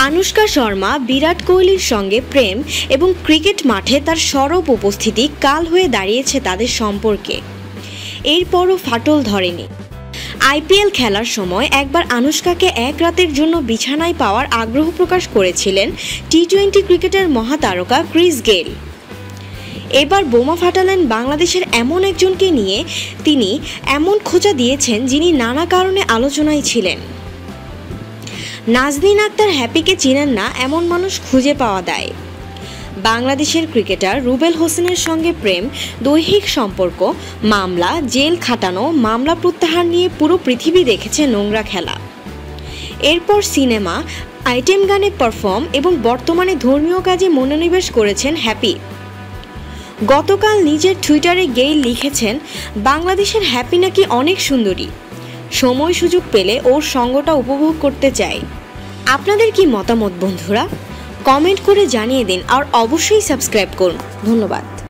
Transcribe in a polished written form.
আনুশকা শর্মা বিরাট কোহলির সঙ্গে প্রেম এবং ক্রিকেট মাঠে তার সরব উপস্থিতি কাল হয়ে দাঁড়িয়েছে তাদের সম্পর্কে। এরপরও ফাটল ধরেনি। আইপিএল খেলার সময় একবার আনুশকাকে এক রাতের জন্য বিছানায় পাওয়ার আগ্রহ প্রকাশ করেছিলেন টি-20 ক্রিকেটের মহাতারকা ক্রিস গেইল। এবার বোমা ফাটালেন বাংলাদেশের এমন একজনকে নিয়ে। তিনি এমন খোঁচা দিয়েছেন যিনি নানা কারণে আলোচনায় ছিলেন। নাজনীন আক্তার হ্যাপিকে চিনেন না এমন মানুষ খুঁজে পাওয়া দায়। বাংলাদেশের ক্রিকেটার রুবেল হোসেনের সঙ্গে প্রেম, দৈহিক সম্পর্ক, মামলা, জেল খাটানো, মামলা প্রত্যাহার নিয়ে পুরো পৃথিবী দেখেছে নোংরা খেলা। এরপর সিনেমা, আইটেম গানে পারফর্ম এবং বর্তমানে ধর্মীয় কাজে মনোনিবেশ করেছেন হ্যাপি। গতকাল নিজের টুইটারে গেইল লিখেছেন, বাংলাদেশের হ্যাপি নাকি অনেক সুন্দরী, সময় সুযোগ পেলে ওর সঙ্গটা উপভোগ করতে চাই। আপনাদের কি মতামত বন্ধুরা? কমেন্ট করে জানিয়ে দিন আর অবশ্যই সাবস্ক্রাইব করুন। ধন্যবাদ।